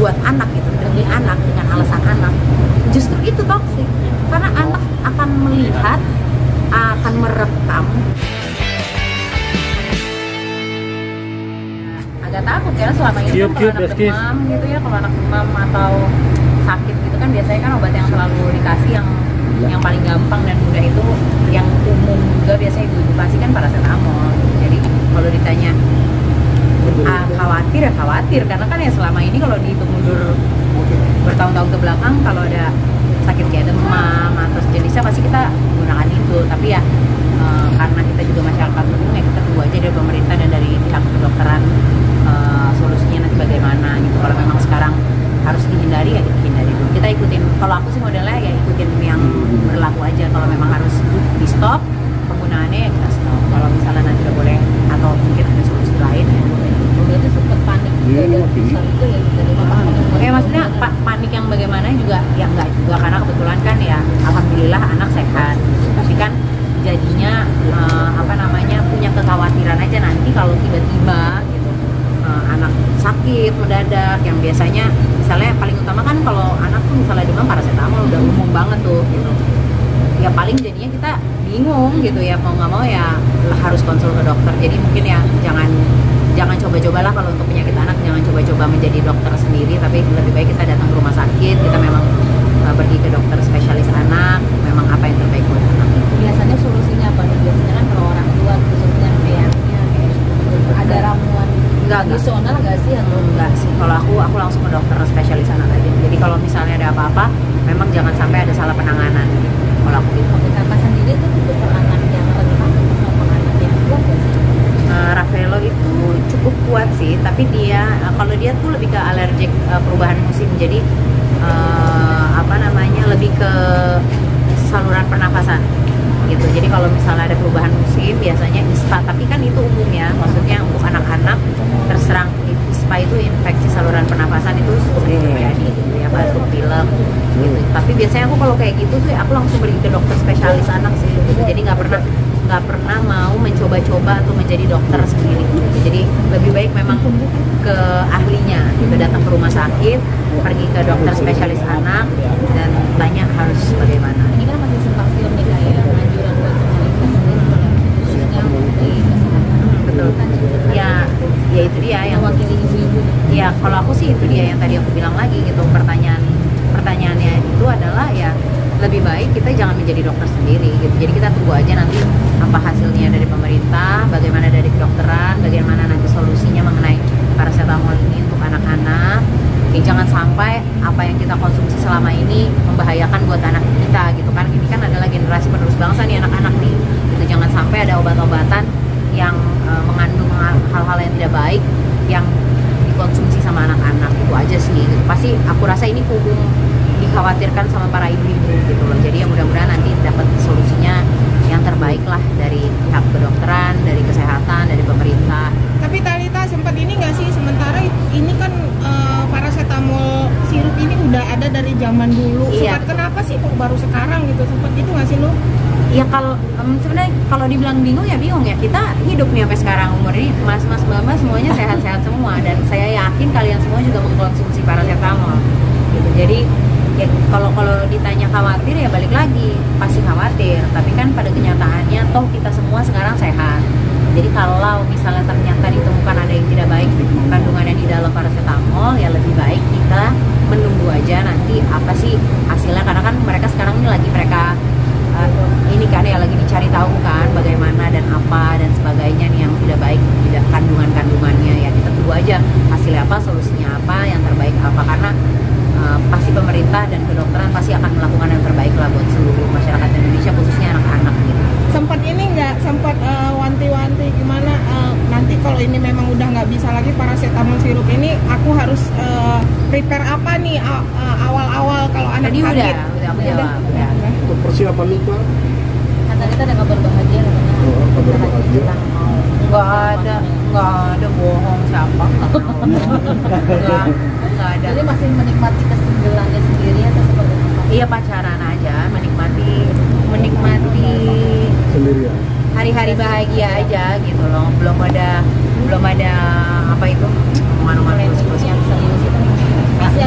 buat anak gitu, demi anak dengan alasan anak, justru itu toksik karena anak akan melihat, akan merekam. Agak takut karena selama ini kan kalau anak demam gitu ya, kalau anak demam atau sakit gitu kan biasanya kan obat yang selalu dikasih yang paling gampang dan mudah itu yang umum juga biasanya ibu-ibu kasih kan paracetamol. Jadi kalau ditanya khawatir ya khawatir karena kan ya selama ini kalau dihitung mundur bertahun-tahun ke belakang kalau ada sakit kayak demam atau sejenisnya pasti kita gunakan itu, tapi ya karena kita juga masyarakat umum ya kita tunggu aja dari pemerintah dan dari pihak kedokteran solusinya nanti bagaimana gitu. Kalau memang sekarang harus dihindari ya kita hindari dulu, kita ikutin. Kalau aku sih modelnya ya ikutin yang berlaku aja. Kalau memang harus di stop penggunaannya ya kita stop. Kalau misalnya nanti udah boleh atau mungkin ada solusi lain ya boleh. Itu sempat panik dari pusat itu ya dari Oke, maksudnya panik yang bagaimana juga ya enggak juga karena kebetulan kan ya alhamdulillah anak sehat, tapi kan jadinya punya kekhawatiran aja nanti kalau tiba-tiba gitu anak sakit mendadak yang biasanya misalnya paling utama kan kalau anak tuh misalnya demam paracetamol udah umum banget tuh gitu ya, paling jadinya kita bingung gitu ya, mau nggak mau ya harus konsul ke dokter. Jadi mungkin ya jangan coba-cobalah kalau untuk penyakit anak, jangan coba-coba menjadi dokter sendiri, tapi lebih baik kita datang ke rumah sakit, kita memang pergi ke dokter spesialis anak, memang apa yang terbaik buat anak. Biasanya solusinya apa nih? Biasanya kan kalau orang tua khususnya ayahnya ada ramuan tradisional nggak sih atau enggak sih? Kalau aku langsung ke dokter spesialis anak aja. Jadi kalau misalnya ada apa-apa, memang jangan sampai ada salah penanganan. Kalau aku gitu. Kakak sendiri tuh dokter anak yang rentan sama anak yang kuat nggak sih? Rafaelo itu cukup kuat sih, tapi dia kalau dia tuh lebih ke alergik perubahan musim. Jadi lebih ke saluran pernafasan gitu. Jadi kalau misalnya ada perubahan musim biasanya ISPA, tapi kan itu umum ya, maksudnya untuk anak-anak terserang ISPA itu infeksi saluran pernafasan itu sering terjadi gitu ya, batuk pilek gitu. Tapi biasanya aku kalau kayak gitu tuh aku langsung pergi ke dokter spesialis anak sih gitu. Jadi nggak pernah mau mencoba-coba atau menjadi dokter sendiri gitu. Jadi lebih baik memang ke ahlinya gitu, datang ke rumah sakit, pergi ke dokter spesialis anak dan tanya harus bagaimana. Ini kan masih simpang siur nih kayak anjuran buat pemerintah sendiri khususnya di betul ya itu dia yang mewakili ibu-ibu. Ya kalau aku sih itu dia yang tadi aku bilang lagi gitu, pertanyaannya itu adalah ya lebih baik kita jangan menjadi dokter sendiri gitu. Jadi kita tunggu aja nanti apa hasilnya dari pemerintah, bagaimana dari kedokteran, bagaimana nanti solusinya mengenai paracetamol ini untuk anak-anak. Jangan sampai apa yang kita konsumsi selama ini membahayakan buat anak kita gitu kan. Ini kan adalah generasi penerus bangsa nih anak-anak nih gitu. Jangan sampai ada obat-obatan yang mengandung hal-hal yang tidak baik yang dikonsumsi sama anak-anak. Itu aja sih gitu. Pasti aku rasa ini kudu dikhawatirkan sama para ibu-ibu gitu loh. Jadi ya mudah-mudahan nanti dapat solusinya yang terbaik lah dari pihak kedokteran, dari kesehatan, dari pemerintah. Tapi Talita sempat ini nggak sih, sementara ini kan paracetamol sirup ini udah ada dari zaman dulu. Iya. Kenapa sih kok baru sekarang gitu? Sempat itu nggak sih lu? Ya kalau sebenarnya kalau dibilang bingung ya bingung ya, kita hidup nih sampai sekarang umur ini, mas-mas mbak-mbak semuanya sehat-sehat semua, dan saya yakin kalian semua juga mengkonsumsi paracetamol gitu. Jadi ya kalau ditanya khawatir ya balik lagi pasti khawatir, tapi kan pada kenyataannya toh kita semua sekarang sehat. Jadi kalau misalnya ternyata ditemukan ada yang tidak baik kandungannya di dalam paracetamol, ya lebih baik kita menunggu aja nanti apa sih hasilnya, karena kan mereka sekarang ini lagi ini kan ya lagi dicari tahu kan bagaimana dan apa dan sebagainya nih yang tidak baik, tidak kandungannya ya. Kita tunggu aja hasilnya apa, solusinya apa, yang terbaik apa, karena pasti pemerintah dan kedokteran pasti akan melakukan yang terbaik lah buat seluruh masyarakat Indonesia, khususnya anak-anak gitu. Sempat ini nggak, sempat wanti-wanti gimana nanti kalau ini memang udah nggak bisa lagi paracetamol sirup ini, aku harus prepare apa nih awal-awal kalau anak tadi sakit? udah aku jawab. Udah. Untuk persiapan lupa. Kata kita ada kabar bahagia katanya. Kabar bahagia. Nggak ada bohong siapa. Nggak ada. Jadi masih menikmati kesinggelannya sendiri atau seperti apa? Iya, pacaran aja, menikmati Sendirian. hari-hari bahagia aja gitu loh. Belum ada apa itu omongan-omongan Yang serius itu masih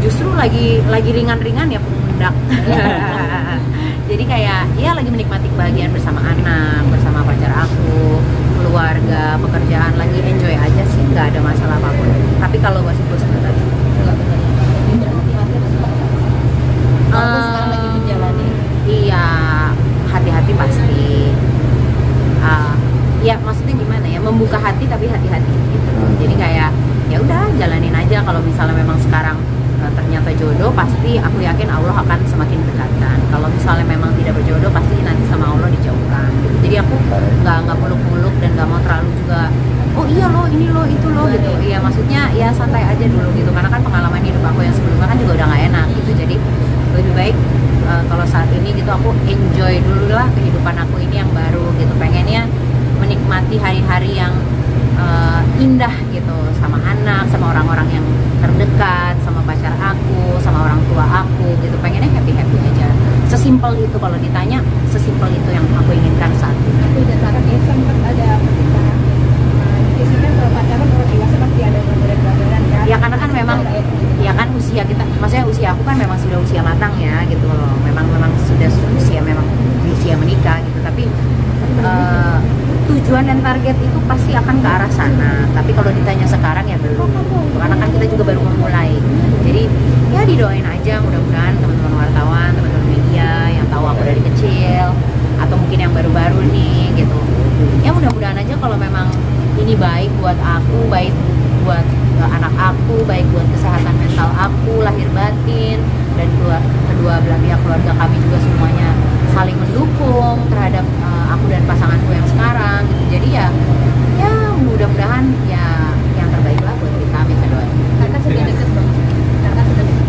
justru lagi ringan-ringan ya pundak. Jadi kayak ya lagi menikmati kebahagiaan bersama anak, bersama pacar aku, keluarga, pekerjaan, lagi enjoy aja sih, nggak ada masalah apapun. Tapi kalau masih bosan tadi Walaupun sekarang lagi menjalani. iya, hati-hati pasti. Ya maksudnya gimana ya, membuka hati tapi hati-hati gitu. Jadi kayak ya udah jalanin aja. Kalau misalnya memang sekarang ternyata jodoh, pasti aku yakin Allah akan semakin dekatkan. Kalau misalnya memang tidak berjodoh, pasti nanti sama Allah dijauhkan gitu. Jadi aku nggak muluk-muluk dan nggak mau terlalu juga oh iya loh, ini loh, itu loh gitu. Iya maksudnya ya santai aja dulu gitu, karena kan pengalaman hidup aku yang sebelumnya kan juga udah nggak enak gitu. Jadi lebih baik kalau saat ini gitu aku enjoy dulu lah kehidupan aku ini yang baru gitu. Pengennya menikmati hari-hari yang indah gitu, sama anak, sama orang-orang yang terdekat, sama pacar aku, sama orang tua aku gitu. Pengennya happy-happy aja. Sesimpel itu, kalau ditanya sesimpel itu yang aku inginkan saat ini. Tapi sekarang ya sempat ada perpisahan. Biasanya kalau pacaran orang dewasa pasti ada gambaran kan. Ya karena kan memang ya kan usia kita, maksudnya usia aku kan memang sudah usia matang ya gitu loh. Memang sudah usia menikah gitu. Tapi tujuan dan target itu pasti akan ke arah sana. Tapi kalau ditanya sekarang ya belum. Karena kan kita juga baru memulai. Jadi ya didoain aja, mudah-mudahan teman-teman wartawan, teman-teman media yang tahu aku dari kecil, atau mungkin yang baru-baru nih gitu. Ya mudah-mudahan aja kalau memang ini baik buat aku, baik buat anak aku, baik buat kesehatan mental aku, lahir batin, dan kedua belah pihak keluarga kami juga semuanya saling mendukung terhadap aku dan pasanganku yang sekarang gitu. Jadi ya mudah-mudahan ya yang terbaik lah buat kita, bisa doain. Kakak sudah deket bang. Kakak sudah deket.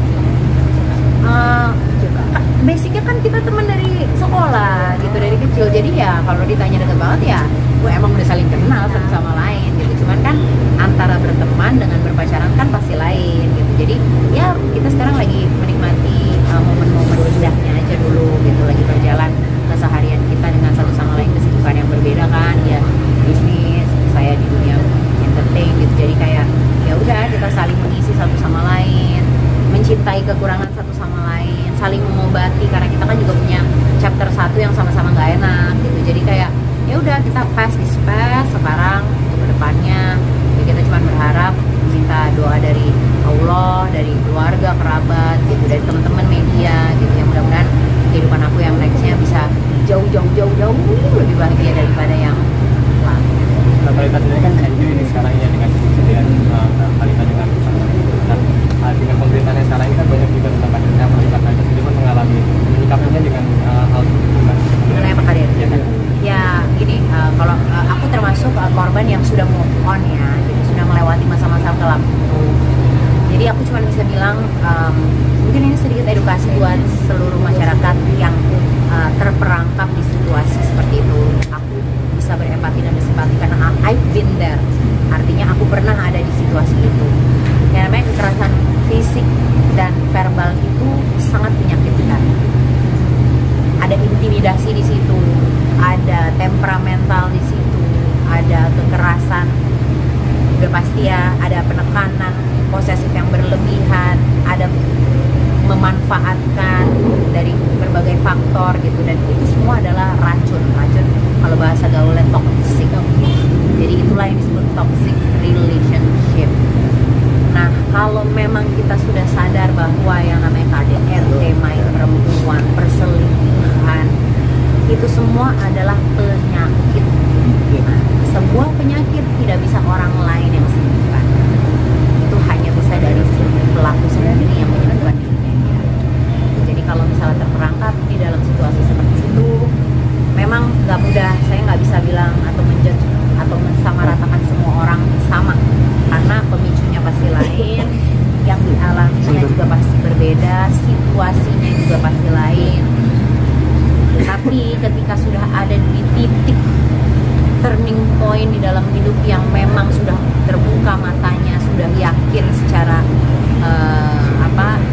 Basicnya kan kita teman dari sekolah gitu, dari kecil. Jadi ya kalau ditanya deket banget ya gue emang udah saling kenal satu sama lain gitu. Cuman kan antara berteman dengan berpacaran kan pasti lain gitu. Jadi ya kita sekarang lagi menikmati momen-momen indahnya aja dulu gitu, lagi berjalan keseharian kita dengan satu sama lain, kesibukan yang berbeda kan ya, bisnis, saya di dunia entertain gitu. Jadi kayak ya udah kita saling mengisi satu sama lain, mencintai kekurangan satu sama lain, saling mengobati, karena kita kan juga punya chapter 1 yang sama-sama nggak enak gitu. Jadi kayak ya udah kita pass is pass sekarang, untuk kedepannya ya kita cuma berharap minta doa dari Allah, dari keluarga, kerabat gitu, dari teman-teman media gitu ya. Mudah-mudahan kehidupan aku yang nextnya bisa jauh lebih bahagia daripada yang lalu. Kalita sendiri kan enjoy ini sekarang ya dengan kesediaan Kalita dengan dengan pemerintahan sekarang ini kan banyak juga tentang kasusnya Kalita sendiri pun mengalami menyikapinya dengan hal mengenai apa kalian? Ya gini, kalau aku termasuk korban yang sudah move on ya, jadi sudah melewati masa-masa kelam itu. Jadi aku cuma bisa bilang mungkin ini sedikit edukasi buat seluruh masyarakat yang terperangkap di situasi seperti itu. Aku bisa berempati dan bersimpati karena I've been there. Artinya aku pernah ada di situasi itu. Yang namanya kekerasan fisik dan verbal itu sangat menyakitkan. Ada intimidasi di situ, ada temperamental di situ, ada kekerasan, udah pasti ya, ada penekanan, posesif yang berlebihan, ada memanfaatkan dari berbagai faktor gitu, dan itu semua adalah racun kalau bahasa gaulnya toxic. Jadi itulah yang disebut toxic relationship. Nah, kalau memang kita sudah sadar bahwa yang namanya KDRT, main perempuan, perselingkuhan, itu semua adalah penyakit. Nah, sebuah penyakit tidak bisa orang lain yang sembuhkan. Itu hanya bisa dari si pelaku sendiri yang menyembuhkan dirinya. Jadi kalau misalnya terperangkap di dalam situasi seperti itu, memang nggak mudah. Saya nggak bisa bilang atau menjudge atau mensamaratakan semua orang sama, karena pemicunya pasti lain, yang dialaminya juga pasti berbeda, situasinya juga pasti lain. Tapi ketika sudah ada di titik turning point di dalam hidup yang memang sudah terbuka matanya, sudah yakin secara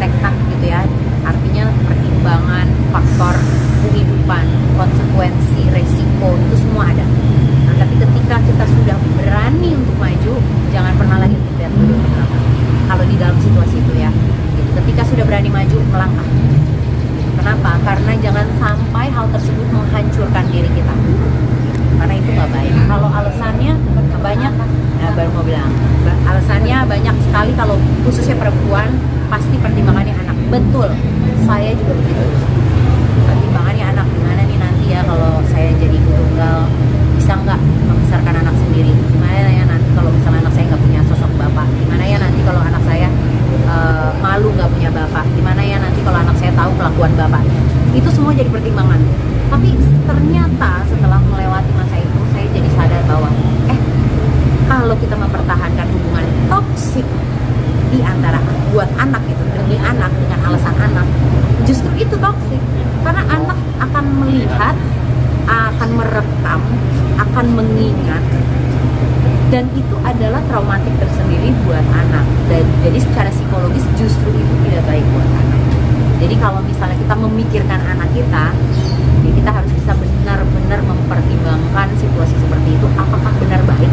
tekad gitu ya, artinya pertimbangan faktor kehidupan, konsekuensi, resiko itu semua ada. Nah, tapi ketika kita sudah berani untuk maju, jangan pernah lagi lihat dulu ke belakang. Kalau di dalam situasi itu ya, gitu. Ketika sudah berani maju melangkah. Kenapa? Karena jangan sampai hal tersebut menghancurkan diri kita, karena itu nggak baik. Kalau alasannya banyak, baru mau bilang, alasannya banyak sekali. Kalau khususnya perempuan, pasti pertimbangannya anak. Betul, saya juga begitu. Pertimbangannya anak, gimana nih nanti ya kalau saya jadi ibu tunggal, bisa nggak membesarkan anak sendiri? Gimana ya nanti kalau misalnya anak saya nggak punya sosok bapak? Gimana ya nanti kalau anak saya malu nggak punya bapak? Gimana ya nanti kalau anak saya tahu kelakuan bapaknya? Itu semua jadi pertimbangan. Tapi ternyata setelah melewati masa itu, saya jadi sadar bahwa kalau kita mempertahankan hubungan toksik di antara buat anak itu, demi anak, dengan alasan anak, justru itu toksik. Karena anak akan melihat, akan merekam, akan mengingat, dan itu adalah traumatik tersendiri buat anak. Dan jadi secara psikologis justru itu tidak baik buat anak. Jadi kalau misalnya kita memikirkan anak kita, ya kita harus bisa benar-benar mempertimbangkan situasi seperti itu, apakah benar baik